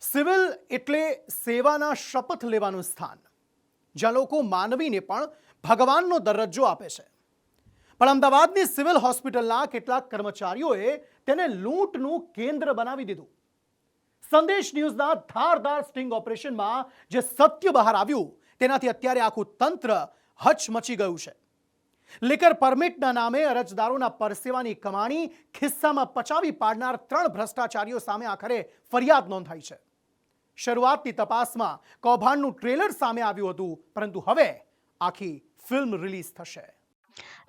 Civil એટલે સેવાના શપથ લેવાનું સ્થાન, જ્યાં લોકો માનવીને પણ ભગવાનનો દરજ્જો આપે છે. પણ અમદાવાદની સિવિલ હોસ્પિટલના કેટલાક કર્મચારીઓએ તેને લૂંટનું કેન્દ્ર બનાવી દીધું. સંદેશ ન્યૂઝના ધારદાર સ્ટિંગ ઓપરેશનમાં જે સત્ય બહાર આવ્યું તેનાથી અત્યારે આખું તંત્ર હચમચી ગયું છે. લિકર પરમિટના નામે અરજદારોના પરસેવાની કમાણી ખિસ્સામાં પચાવી પાડનાર 3 ભ્રષ્ટાચારીઓ સામે આખરે ફરિયાદ નોંધાઈ છે. શરૂઆતની તપાસમાં કૌભાંડનું ટ્રેલર સામે આવ્યું હતું, પરંતુ હવે આખી ફિલ્મ રિલીઝ થશે.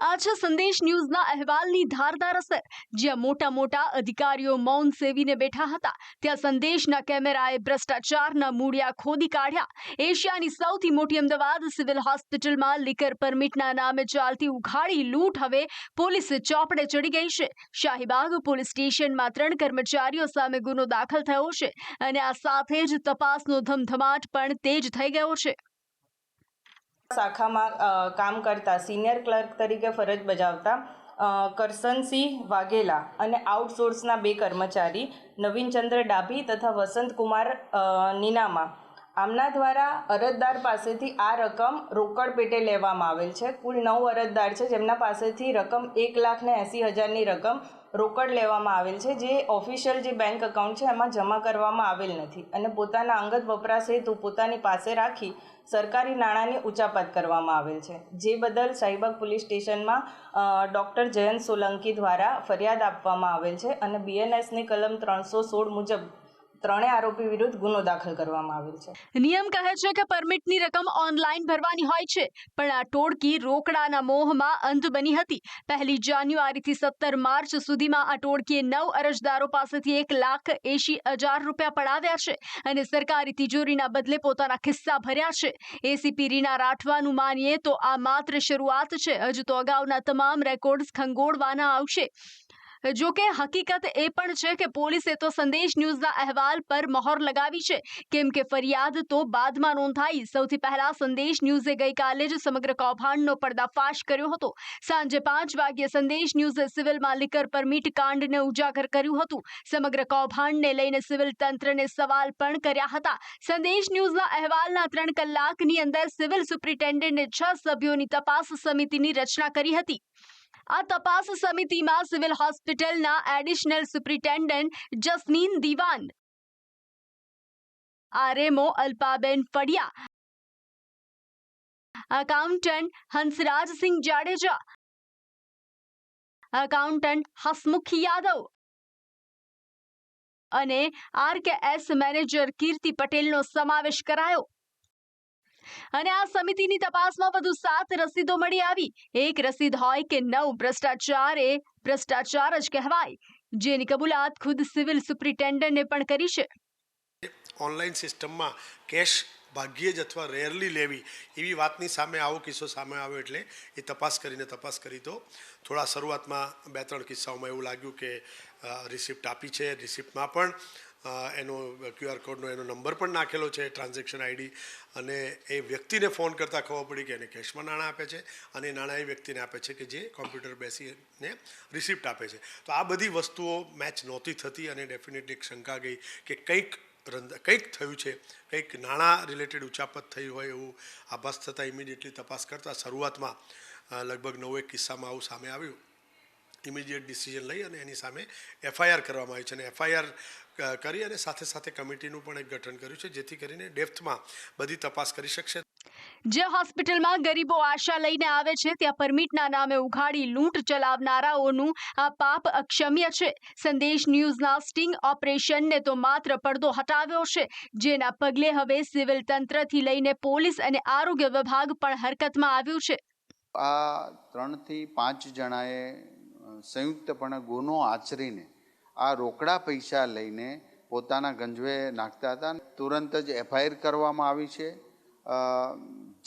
આ છે સંદેશ ન્યૂઝના અહેવાલની ધારદાર અસર. જ્યાં મોટા મોટા અધિકારીઓ મૌન સેવીને બેઠા હતા, ત્યાં સંદેશના કેમેરાએ ભ્રષ્ટાચારના મૂળિયા ખોદી કાઢ્યા. એશિયાની સૌથી મોટી અમદાવાદ સિવિલ હોસ્પિટલમાં લિકર પરમિટના નામે ચાલતી ઉઘાડી લૂંટ હવે પોલીસ ચોપડે ચડી ગઈ છે. શાહીબાગ પોલીસ સ્ટેશનમાં 3 કર્મચારીઓ સામે ગુનો દાખલ થયો છે અને આ સાથે જ તપાસનો ધમધમાટ પણ તેજ થઈ ગયો છે. શાખામાં કામ કરતા સિનિયર ક્લર્ક તરીકે ફરજ બજાવતા કરસનસિંહ વાઘેલા અને આઉટસોર્સના 2 કર્મચારી નવીનચંદ્ર ડાભી તથા વસંતકુમાર નીનામા આમના દ્વારા અરજદાર પાસેથી આ રકમ રોકડ પેટે લેવામાં આવેલ છે. કુલ 9 અરજદાર છે, જેમના પાસેથી રકમ 1,80,000ની રકમ રોકડ લેવામાં આવેલ છે, જે ઓફિશિયલ જે બેંક એકાઉન્ટ છે એમાં જમા કરવામાં આવેલ નથી અને પોતાના અંગત વપરાશ હેતુ પોતાની પાસે રાખી સરકારી નાણાંની ઉચાપત કરવામાં આવેલ છે. જે બદલ શાહીબાગ પોલીસ સ્ટેશનમાં ડૉક્ટર જયંત સોલંકી દ્વારા ફરિયાદ આપવામાં આવેલ છે અને BNSની કલમ 316 મુજબ 3 આરોપી વિરુદ્ધ ગુનો દાખલ કરવામાં આવેલ છે. નિયમ કહે છે કે પરમિટની રકમ ઓનલાઈન ભરવાની હોય છે, પણ આ ટોળકી રોકડાના મોહમાં અંધ બની હતી. 1 જાન્યુઆરીથી 17 માર્ચ સુધીમાં આ ટોળકીએ 9 અરજદારો પાસેથી 1,80,000 રૂપિયા પડાવ્યા છે અને સરકારી તિજોરીના બદલે પોતાના ખિસ્સા ભર્યા છે. એસીપી રીના રાઠવાનું માનીએ તો આ માત્ર શરૂઆત છે. હજુ તો અગાઉના તમામ રેકોર્ડ્સ ખંગોળવાના આવશે. જો કે હકીકત એ પણ છે કે પોલીસે તો સંદેશ ન્યૂઝના અહેવાલ પર મહોર લગાવી છે, કેમ કે ફરિયાદ તો બાદમાં નોંધાઈ. સૌથી પહેલા સંદેશ ન્યૂઝે ગઈકાલે જ સમગ્ર કૌભાંડનો પર્દાફાશ કર્યો હતો. સાંજે 5 વાગ્યે સંદેશ ન્યૂઝે સિવિલમાં લિકર પરમિટ કાંડને ઉજાગર કર્યું હતું. સમગ્ર કૌભાંડને લઈને સિવિલ તંત્રને સવાલ પણ કર્યા હતા. સંદેશ ન્યૂઝના અહેવાલના 3 કલાકની અંદર સિવિલ સુપ્રિન્ટેન્ડન્ટે 6 સભ્યોની તપાસ સમિતિની રચના કરી હતી. આ તપાસ સમિતિમાં સિવિલ હોસ્પિટલના additional superintendent Jasmin Diwan, RMO Alpaben Fadiya, accountant Hansrajsinh Jadeja, accountant Hasmukh Yadav અને RKS મેનેજર કીર્તિ પટેલનો સમાવેશ કરાયો. અને આ સમિતિની તપાસમાં વધુ 7 રસીદો મળી આવી. એક રસીદ હોય કે 9, ભ્રષ્ટાચાર એ ભ્રષ્ટાચાર જ કહેવાય, જેની કબૂલાત ખુદ સિવિલ સુપ્રિન્ટેન્ડન્ટે પણ કરી છે. ઓનલાઈન સિસ્ટમમાં કેશ ભાગ્યે જ અથવા રેરલી લેવી એવી વાતની સામે આવો કિસ્સો સામે આવ્યો, એટલે એ તપાસ કરી તો થોડા શરૂઆતમાં 2-3 કિસ્સાઓમાં એવું લાગ્યું કે રિસિપ્ટ આપી છે, રિસિપ્ટમાં પણ એનો QR કોડનો એનો નંબર પણ નાખેલો છે, ટ્રાન્ઝેક્શન ID, અને એ વ્યક્તિને ફોન કરતાં ખબર પડી કે એને કેશમાં નાણાં આપે છે અને એ નાણાં એ વ્યક્તિને આપે છે કે જે કોમ્પ્યુટર બેસીને રિસિપ્ટ આપે છે. તો આ બધી વસ્તુઓ મેચ નહોતી થતી અને ડેફિનેટલી એક શંકા ગઈ કે કંઈક થયું છે, કંઈક નાણાં રિલેટેડ ઉચાપત થઈ હોય એવું આભાસ થતાં ઇમિડિયેટલી તપાસ કરતાં શરૂઆતમાં લગભગ 9 કિસ્સામાં આવું સામે આવ્યું. ઇમિડિયેટ ડિસિઝન લઈ અને એની સામે FIR કરવામાં આવી છે અને FIR કરી અને સાથે કમિટીનું પણ એક ગઠન કર્યું છે, જેથી કરીને ડેપ્થમાં બધી તપાસ કરી શકશે. જે હોસ્પિટલમાં ગરીબો આશા લઈને આવે છે, ત્યાં પરમિટના નામે ઉઘાડી લૂંટ ચલાવનારાઓનું આ પાપ અક્ષમ્ય છે. સંદેશ ન્યૂઝના સ્ટિંગ ઓપરેશનને તો માત્ર પડદો હટાવ્યો છે, જેના પગલે હવે સિવિલ તંત્રથી લઈને પોલીસ અને આરોગ્ય વિભાગ પણ હરકતમાં આવ્યું છે. આ 3 થી 5 જણાએ સંયુક્તપણે ગુનો આચરીને આ રોકડા પૈસા લઈને પોતાના ગંજવે નાખતા હતા. તુરંત જ FIR કરવામાં આવી છે.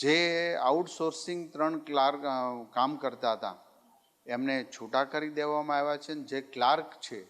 જે આઉટસોર્સિંગ 3 ક્લાર્ક કામ કરતા હતા એમને છૂટા કરી દેવામાં આવ્યા છે. જે ક્લાર્ક છે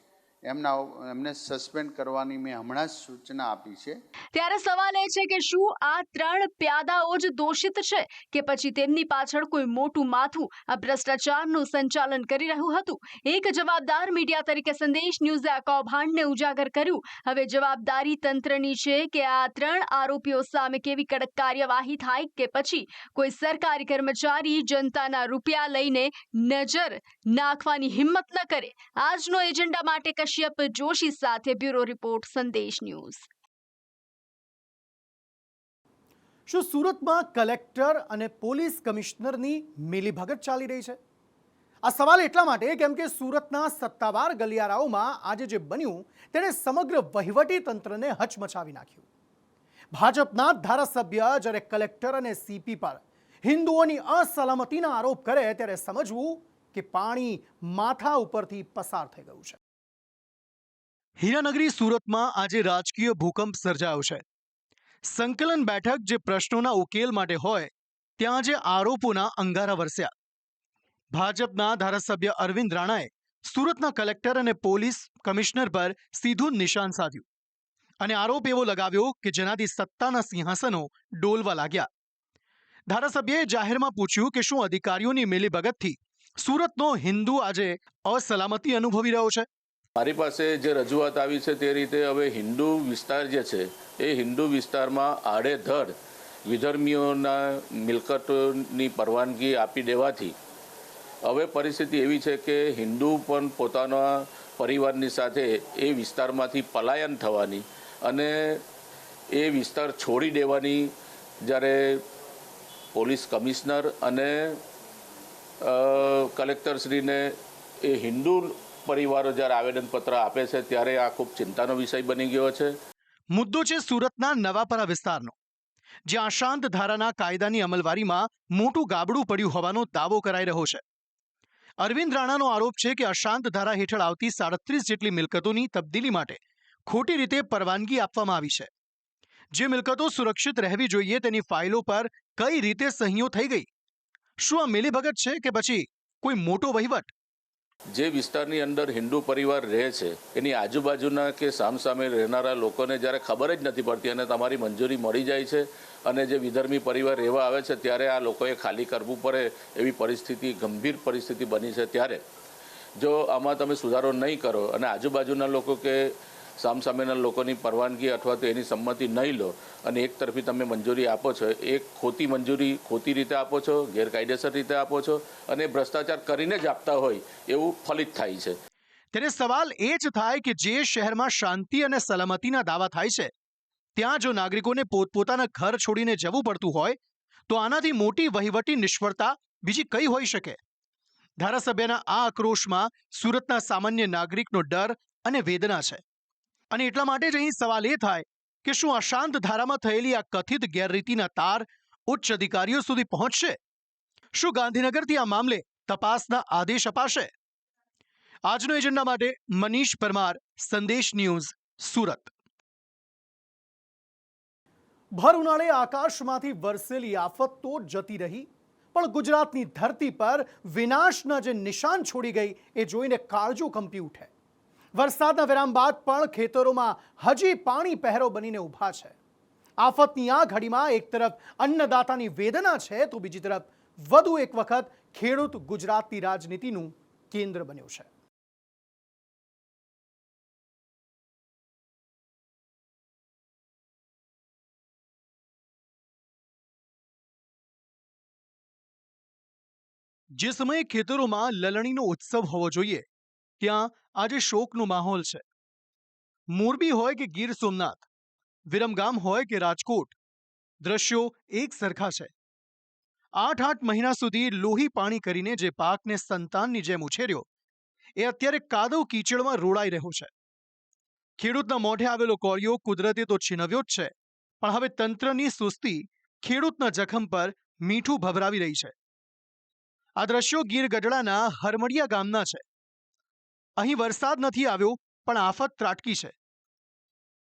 એમને સસ્પેન્ડ કરવાની મેં હમણાં જ સૂચના આપી છે. ત્યારે સવાલ એ છે કે શું આ 3 પ્યાદાઓ જ દોષિત છે કે પછી તેમની પાછળ કોઈ મોટું માથું આ ભ્રષ્ટાચારનું સંચાલન કરી રહ્યું હતું? એક જવાબદાર મીડિયા તરીકે સંદેશ ન્યૂઝે આ કૌભાંડને ઉજાગર કર્યું. હવે જવાબદારી તંત્રની છે કે આ 3 આરોપીઓ સામે કેવી કડક કાર્યવાહી થાય કે પછી કોઈ સરકારી કર્મચારી જનતાના રૂપિયા લઈને નજર નાખવાની હિંમત ન કરે. આજનો એજન્ડા માટે કશ્યપ જોશી સાથે બ્યુરો રિપોર્ટ સંદેશ ન્યૂઝ. શું સુરતમાં કલેક્ટર અને પોલીસ કમિશનરની મિલીભગત ચાલી રહી છે? આ સવાલ એટલા માટે કેમ કે સુરતના સત્તાવાર ગલિયારાઓમાં આજે જે બન્યું તેણે સમગ્ર વહીવટી તંત્રને હચમચાવી નાખ્યું. ભાજપના ધારાસભ્ય જ્યારે કલેક્ટર અને સીપી પર હિન્દુઓની અસલામતીના આરોપ કરે ત્યારે સમજવું કે પાણી માથા ઉપરથી પસાર થઈ ગયું છે. હીરાનગરી સુરતમાં આજે રાજકીય ભૂકંપ સર્જાયો છે. સંકલન બેઠક જે પ્રશ્નોના ઉકેલ માટે હોય ત્યાં જે આરોપોના અંગારા વરસ્યા. ભાજપના ધારાસભ્ય અરવિંદ રાણાએ સુરતના કલેક્ટર અને પોલીસ કમિશનર પર સીધું નિશાન સાધ્યું અને આરોપ એવો લગાવ્યો કે જેનાથી સત્તાના સિંહાસનો ડોલવા લાગ્યા. ધારાસભ્યએ જાહેરમાં પૂછ્યું કે શું અધિકારીઓની મિલીભગતથી સુરતનો હિન્દુ આજે અસલામતી અનુભવી રહ્યો છે? મારી પાસે જે રજૂઆત આવી છે તે રીતે હવે હિન્દુ વિસ્તાર જે છે એ હિન્દુ વિસ્તારમાં આડેધડ વિધર્મીઓના મિલકતોની પરવાનગી આપી દેવાથી હવે પરિસ્થિતિ એવી છે કે હિન્દુ પણ પોતાના પરિવારની સાથે એ વિસ્તારમાંથી પલાયન થવાની અને એ વિસ્તાર છોડી દેવાની જ્યારે પોલીસ કમિશનર અને કલેક્ટરશ્રીને એ હિન્દુ પરિવારો જ્યારે આવેદનપત્ર આપે છે ત્યારે આ ખૂબ ચિંતાનો વિષય બની ગયો છે. મુદ્દો છે સુરતના નવાપરા વિસ્તારનો, જ્યાં અશાંત ધારાના કાયદાની અમલવારીમાં મોટું ગાબડું પડ્યું હોવાનો દાવો કરાઈ રહ્યો છે. અરવિંદ રાણાનો આરોપ છે કે અશાંત ધારા હેઠળ આવતી 37 જેટલી મિલકતોની તબદીલી માટે ખોટી રીતે પરવાનગી આપવામાં આવી છે. જે મિલકતો સુરક્ષિત રહેવી જોઈએ તેની ફાઇલો પર કઈ રીતે સહીઓ થઈ ગઈ? શું આ મિલીભગત છે કે પછી કોઈ મોટો વહીવટ? જે વિસ્તારની અંદર હિન્દુ પરિવાર રહે છે એની આજુબાજુના કે સામસામે રહેનારા લોકોને જ્યારે ખબર જ નથી પડતી અને તમારી મંજૂરી મળી જાય છે અને જે વિધર્મી પરિવાર રહેવા આવે છે ત્યારે આ લોકોએ ખાલી કરવું પડે એવી પરિસ્થિતિ, ગંભીર પરિસ્થિતિ બની છે. ત્યારે જો આમાં તમે સુધારો નહીં કરો અને આજુબાજુના લોકો કે સામસામેના લોકોની પરવાનગી અથવા તો એની સંમતિ નહીં લો અને એક તરફી તમે મંજૂરી આપો છો, એક ખોટી મંજૂરી ખોટી રીતે આપો છો, ગેરકાયદેસર રીતે આપો છો અને ભ્રષ્ટાચાર કરીને જ આપતા હોય એવું ફલિત થાય છે. ત્યારે સવાલ એ જ થાય કે જે શહેરમાં શાંતિ અને સલામતીના દાવા થાય છે ત્યાં જો નાગરિકોને પોતપોતાના ઘર છોડીને જવું પડતું હોય તો આનાથી મોટી વહીવટી નિષ્ફળતા બીજી કઈ હોઈ શકે? ધારાસભ્યના આ આક્રોશમાં સુરતના સામાન્ય નાગરિકનો ડર અને વેદના છે. અને એટલા માટે જ અહીં સવાલ એ થાય કે શું અશાંત ધારામાં થયેલી આ કથિત ગેરરીતિના તાર ઉચ્ચ અધિકારીઓ સુધી પહોંચશે? શું ગાંધીનગરથી આ મામલે તપાસના આદેશ અપાશે? આજનો એજન્ડા માટે મનીષ પરમાર, સંદેશ ન્યૂઝ, સુરત. ભર ઉનાળે આકાશમાંથી વરસેલી આફત તો જતી રહી, પણ ગુજરાતની ધરતી પર વિનાશના જે નિશાન છોડી ગઈ એ જોઈને કાળજો કંપી ઉઠે. વરસાદના વિરામ બાદ પણ ખેતરોમાં હજી પાણી પહેરો બનીને ઊભા છે. આફતની આ ઘડીમાં એક તરફ અન્નદાતાની વેદના છે તો બીજી તરફ વધુ એક વખત ખેડૂત ગુજરાતની રાજનીતિનું કેન્દ્ર બન્યો છે. જે સમયે ખેતરોમાં લલણીનો ઉત્સવ હોવો જોઈએ ત્યાં આજે શોકનો માહોલ છે. મોરબી હોય કે ગીર સોમનાથ, વિરમગામ હોય કે રાજકોટ, દ્રશ્યો એક સરખા છે. 8 મહિના સુધી લોહી પાણી કરીને જે પાકને સંતાનની જેમ ઉછેર્યો એ અત્યારે કાદવ કીચડમાં રોડાઈ રહ્યો છે. ખેડૂતના મોઢે આવેલો કોળિયો કુદરતે તો છીનવ્યો જ છે, પણ હવે તંત્રની સુસ્તી ખેડૂતના જખમ પર મીઠું ભભરાવી રહી છે. આ દ્રશ્યો ગીર ગઢડાના હરમડિયા ગામના છે. અહીં વરસાદ નથી આવ્યો પણ આફત ત્રાટકી છે.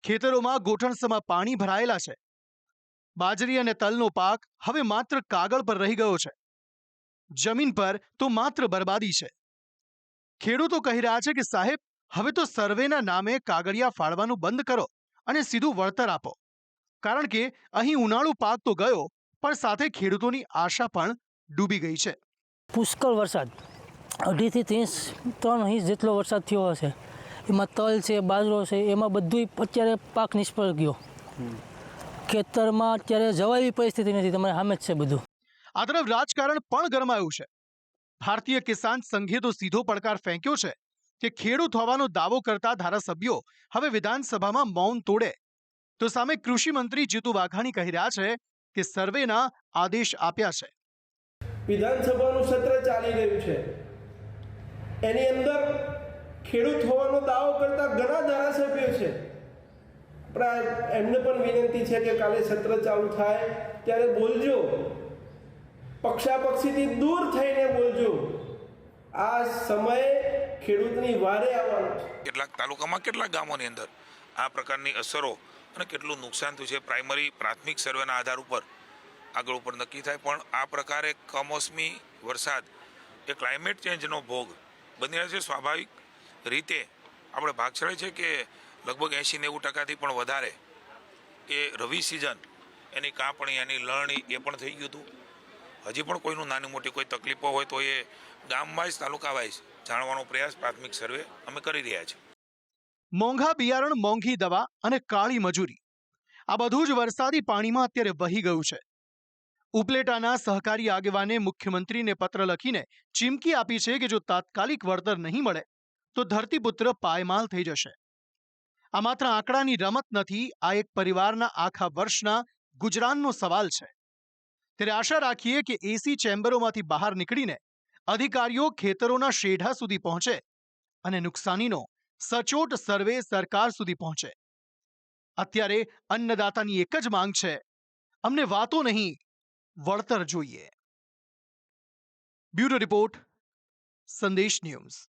ખેતરોમાં ગોઠણસમાં પાણી ભરાયેલા છે. બાજરી અને તલનો પાક હવે માત્ર કાગળ પર રહી ગયો છે. જમીન પર તો માત્ર બરબાદી છે. ખેડૂતો કહી રહ્યા છે કે સાહેબ, હવે તો સર્વેના નામે કાગળિયા ફાળવાનું બંધ કરો અને સીધું વળતર આપો, કારણ કે અહીં ઉનાળુ પાક તો ગયો, પણ સાથે ખેડૂતોની આશા પણ ડૂબી ગઈ છે. પુષ્કળ વરસાદ 2.5 થી 3 ઇંચ જેટલો વરસાદ થયો હશે. એમાં તલ છે, બાજરો છે, એમાં બધું અત્યારે પાક નિષ્ફળ ગયો. ખેતરમાં અત્યારે જવા એવી પરિસ્થિતિ નથી, તમારે સામે જ છે બધું. આ તરફ રાજકારણ પણ ગરમાયું છે. ભારતીય કિસાન સંઘે તો સીધો પડકાર ફેંક્યો છે કે ખેડૂત હોવાનો દાવો કરતા ધારાસભ્યો હવે વિધાનસભામાં મૌન તોડે, તો સામે કૃષિ મંત્રી જીતુ વાઘાણી કહી રહ્યા છે કે સર્વેના આદેશ આપ્યા છે. વિધાનસભાનું સત્ર ચાલી રહ્યું છે, એની અંદર ખેડૂત હોવાનો દાવો કરતા ઘણા ધારાસભ્યો છે. પણ એમને પણ વિનંતી છે કે કાલે સત્ર ચાલુ થાય ત્યારે બોલજો, પક્ષાપક્ષીથી દૂર થઈને બોલજો. આ સમયે ખેડૂતની વારે આવવાનો છે. કેટલાક તાલુકામાં કેટલાક ગામોની અંદર આ પ્રકારની અસરો અને કેટલું નુકસાન થયું છે પ્રાઇમરી પ્રાથમિક સર્વેના આધાર ઉપર આગળ ઉપર નક્કી થાય. પણ આ પ્રકારે કમોસમી વરસાદ એ ક્લાઇમેટ ચેન્જનો ભોગ બની રહ્યો છે. સ્વાભાવિક રીતે આપણે ભાગશાળી છે કે લગભગ 80-90% પણ વધારે એ રવિ સિઝન એની કાપણી, એની લણણી એ પણ થઈ ગયું હતું. હજી પણ કોઈનું નાની મોટી કોઈ તકલીફો હોય તો એ ગામ વાઇઝ, તાલુકા વાઇઝ જાણવાનો પ્રયાસ પ્રાથમિક સર્વે અમે કરી રહ્યા છીએ. મોંઘા બિયારણ, મોંઘી દવા અને કાળી મજૂરી, આ બધું જ વરસાદી પાણીમાં અત્યારે વહી ગયું છે. ઉપલેટાના સહકારી આગેવાને મુખ્યમંત્રીને પત્ર લખીને ચીમકી આપી છે કે જો તાત્કાલિક વળતર નહીં મળે તો ધરતીપુત્ર પાયમાલ થઈ જશે. આ માત્ર આંકડાની રમત નથી, આ એક પરિવારના આખા વર્ષના ગુજરાનનો સવાલ છે. ત્યારે આશા રાખીએ કે એસી ચેમ્બરોમાંથી બહાર નીકળીને અધિકારીઓ ખેતરોના શેઢા સુધી પહોંચે અને નુકસાનીનો સચોટ સર્વે સરકાર સુધી પહોંચે. અત્યારે અન્નદાતાની એક જ માંગ છે, અમને વાતો નહીં, વળતર જોઈએ. બ્યુરો રિપોર્ટ, સંદેશ ન્યૂઝ.